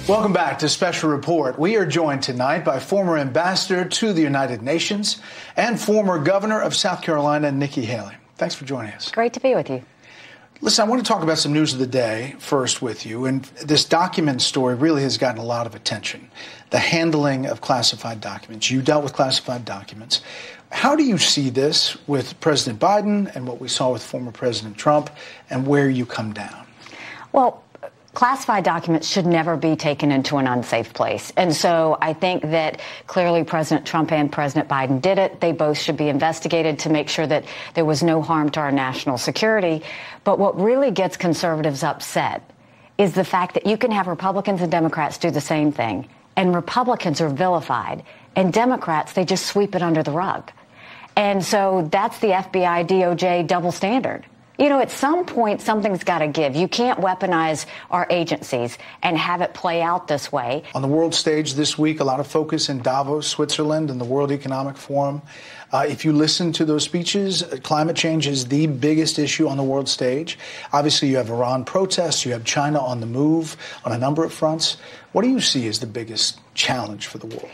Welcome back to Special Report. We are joined tonight by former ambassador to the United Nations and former governor of South Carolina, Nikki Haley. Thanks for joining us. Great to be with you. Listen, I want to talk about some news of the day first with you. And this document story really has gotten a lot of attention. The handling of classified documents. You dealt with classified documents. How do you see this with President Biden and what we saw with former President Trump and where you come down? Well, classified documents should never be taken into an unsafe place. And so I think that clearly President Trump and President Biden did it. They both should be investigated to make sure that there was no harm to our national security. But what really gets conservatives upset is the fact that you can have Republicans and Democrats do the same thing. And Republicans are vilified. And Democrats, they just sweep it under the rug. And so that's the FBI, DOJ double standard. You know, at some point, something's got to give. You can't weaponize our agencies and have it play out this way. On the world stage this week, a lot of focus in Davos, Switzerland, and the World Economic Forum. If you listen to those speeches, climate change is the biggest issue on the world stage. Obviously, you have Iran protests. You have China on the move on a number of fronts. What do you see as the biggest challenge for the world?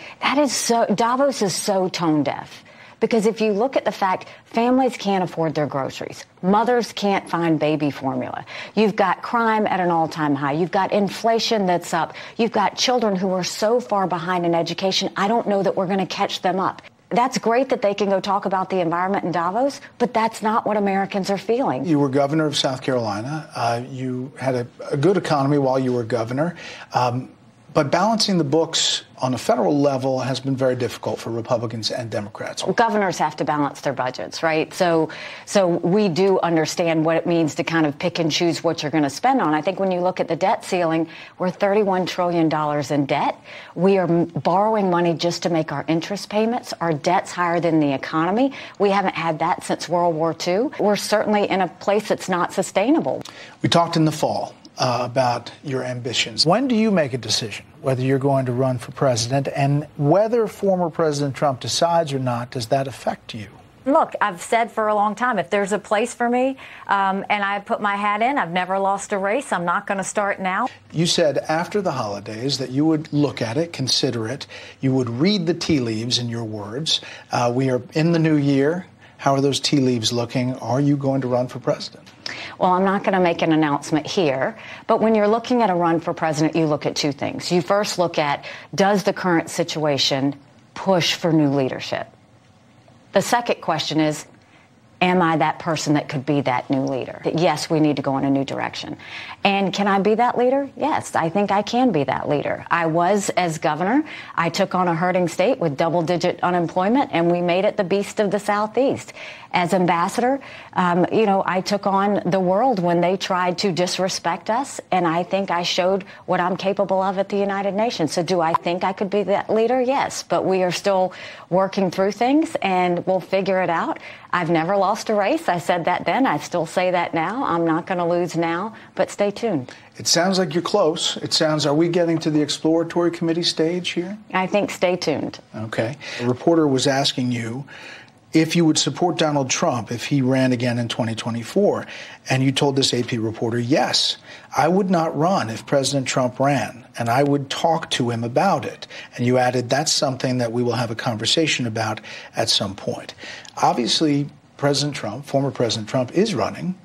Davos is so tone deaf. Because if you look at the fact families can't afford their groceries, mothers can't find baby formula, you've got crime at an all-time high, you've got inflation that's up, you've got children who are so far behind in education, I don't know that we're going to catch them up. That's great that they can go talk about the environment in Davos, but that's not what Americans are feeling. You were governor of South Carolina. You had a good economy while you were governor. But balancing the books on a federal level has been very difficult for Republicans and Democrats. Governors have to balance their budgets, right? So we do understand what it means to kind of pick and choose what you're going to spend on. I think when you look at the debt ceiling, we're $31 trillion in debt. We are borrowing money just to make our interest payments. Our debt's higher than the economy. We haven't had that since World War II. We're certainly in a place that's not sustainable. We talked in the fall about your ambitions. When do you make a decision whether you're going to run for president, and whether former President Trump decides or not, does that affect you? Look, I've said for a long time, if there's a place for me and I put my hat in, I've never lost a race. I'm not going to start now. You said after the holidays that you would look at it, consider it. You would read the tea leaves, in your words. We are in the new year. How are those tea leaves looking? Are you going to run for president? Well, I'm not going to make an announcement here, but when you're looking at a run for president, you look at two things. You first look at, does the current situation push for new leadership? The second question is, am I that person that could be that new leader? Yes, we need to go in a new direction. And can I be that leader? Yes, I think I can be that leader. I was, as governor, I took on a hurting state with double-digit unemployment, and we made it the beast of the Southeast. As ambassador, I took on the world when they tried to disrespect us, and I think I showed what I'm capable of at the United Nations. So do I think I could be that leader? Yes, but we are still working through things, and we'll figure it out. I've never lost a race. I said that then. I still say that now. I'm not going to lose now, but stay tuned. It sounds like you're close. Are we getting to the exploratory committee stage here? I think stay tuned. Okay. A reporter was asking you if you would support Donald Trump if he ran again in 2024. And you told this AP reporter, yes, I would not run if President Trump ran, and I would talk to him about it. And you added, that's something that we will have a conversation about at some point. Obviously, President Trump, former President Trump, is running.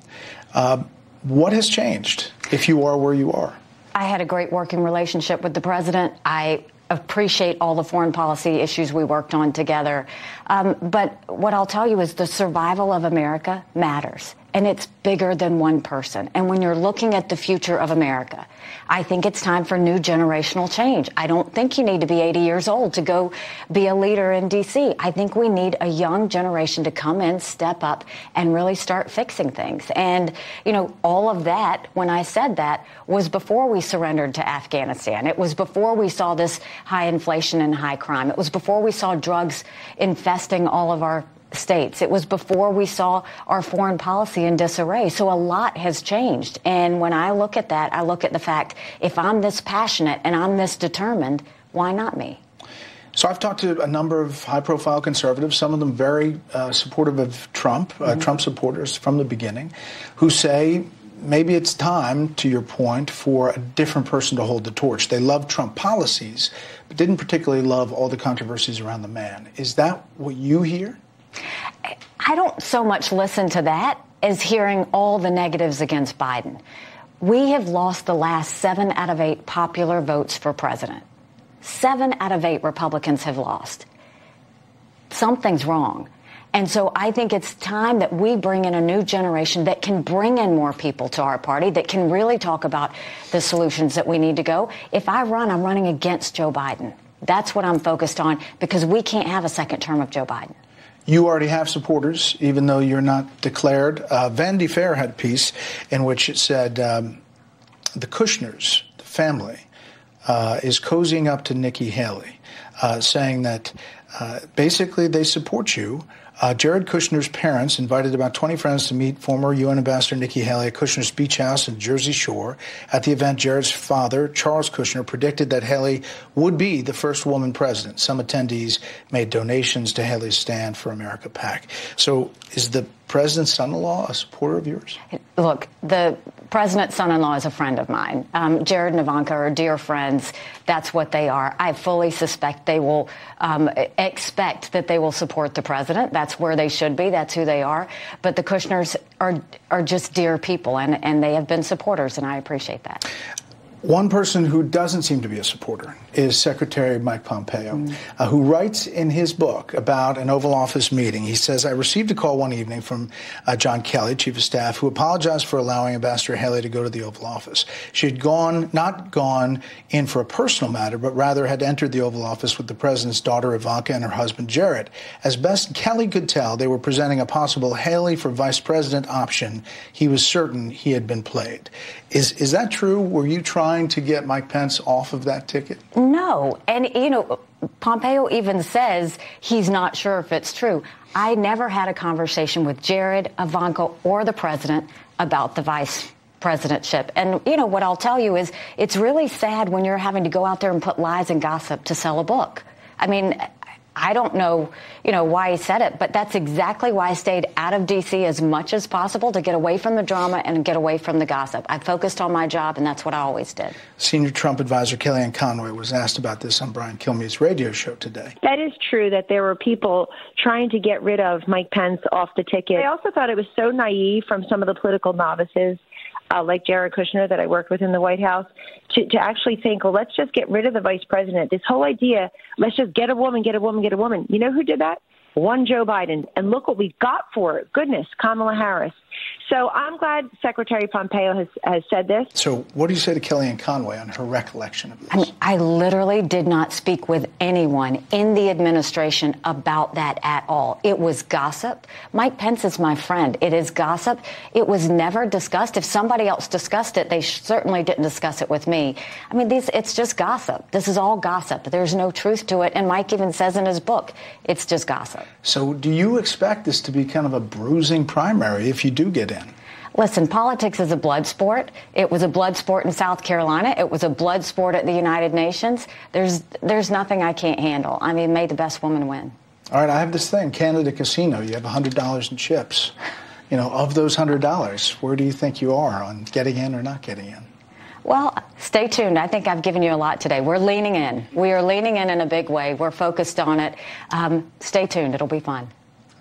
What has changed if you are where you are? I had a great working relationship with the president. I appreciate all the foreign policy issues we worked on together. But what I'll tell you is the survival of America matters. And it's bigger than one person. And when you're looking at the future of America, I think it's time for new generational change. I don't think you need to be 80 years old to go be a leader in D.C. I think we need a young generation to come in, step up, and really start fixing things. And, all of that, when I said that, was before we surrendered to Afghanistan. It was before we saw this high inflation and high crime. It was before we saw drugs infesting all of our states. It was before we saw our foreign policy in disarray. So a lot has changed. And when I look at that, I look at the fact, if I'm this passionate and I'm this determined, why not me? So I've talked to a number of high-profile conservatives, some of them very supportive of Trump, Trump supporters from the beginning, who say maybe it's time, to your point, for a different person to hold the torch. They love Trump policies, but didn't particularly love all the controversies around the man. Is that what you hear? I don't so much listen to that as hearing all the negatives against Biden. We have lost the last 7 out of 8 popular votes for president. 7 out of 8 Republicans have lost. Something's wrong. And so I think it's time that we bring in a new generation that can bring in more people to our party, that can really talk about the solutions that we need to go. If I run, I'm running against Joe Biden. That's what I'm focused on, because we can't have a second term of Joe Biden. You already have supporters, even though you're not declared. Vanity Fair had a piece in which it said the Kushners, the family, is cozying up to Nikki Haley, saying that basically they support you. Jared Kushner's parents invited about 20 friends to meet former UN Ambassador Nikki Haley at Kushner's beach house in Jersey Shore. At the event, Jared's father, Charles Kushner, predicted that Haley would be the first woman president. Some attendees made donations to Haley's Stand for America PAC. So is the president's son-in-law a supporter of yours? Look, the president's son-in-law is a friend of mine. Jared and Ivanka are dear friends. That's what they are. I fully suspect they will expect that they will support the president. That's where they should be. That's who they are. But the Kushners are just dear people, and they have been supporters, and I appreciate that. One person who doesn't seem to be a supporter is Secretary Mike Pompeo, who writes in his book about an Oval Office meeting. He says, I received a call one evening from John Kelly, Chief of Staff, who apologized for allowing Ambassador Haley to go to the Oval Office. She had not gone in for a personal matter, but rather had entered the Oval Office with the president's daughter, Ivanka, and her husband, Jared. As best Kelly could tell, they were presenting a possible Haley for vice president option. He was certain he had been played. Is that true? Were you trying to get Mike Pence off of that ticket? No. And, you know, Pompeo even says he's not sure if it's true. I never had a conversation with Jared, Ivanka, or the president about the vice presidentship. And, you know, what I'll tell you is it's really sad when you're having to go out there and put lies and gossip to sell a book. I mean, I don't know, you know, why he said it, but that's exactly why I stayed out of D.C. as much as possible, to get away from the drama and get away from the gossip. I focused on my job, and that's what I always did. Senior Trump advisor Kellyanne Conway was asked about this on Brian Kilmeade's radio show today. That is true, that there were people trying to get rid of Mike Pence off the ticket. I also thought it was so naive from some of the political novices, like Jared Kushner that I worked with in the White House, to actually think, well, let's just get rid of the vice president. This whole idea, let's just get a woman, get a woman, get a woman. You know who did that? One Joe Biden. And look what we got for it. Goodness, Kamala Harris. So I'm glad Secretary Pompeo has said this. So what do you say to Kellyanne Conway on her recollection of this? I mean, I literally did not speak with anyone in the administration about that at all. It was gossip. Mike Pence is my friend. It is gossip. It was never discussed. If somebody else discussed it, they certainly didn't discuss it with me. I mean, it's just gossip. This is all gossip. There's no truth to it. And Mike even says in his book, it's just gossip. So do you expect this to be kind of a bruising primary if you do get in? Listen, politics is a blood sport. It was a blood sport in South Carolina. It was a blood sport at the United Nations. There's nothing I can't handle. I mean, may the best woman win. All right, I have this thing, Canada Casino. You have $100 in chips. You know, of those $100, where do you think you are on getting in or not getting in? Well, stay tuned. I think I've given you a lot today. We're leaning in. We are leaning in a big way. We're focused on it. Stay tuned. It'll be fun.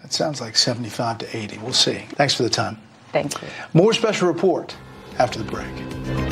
It sounds like 75 to 80. We'll see. Thanks for the time. Thank you. More Special Report after the break.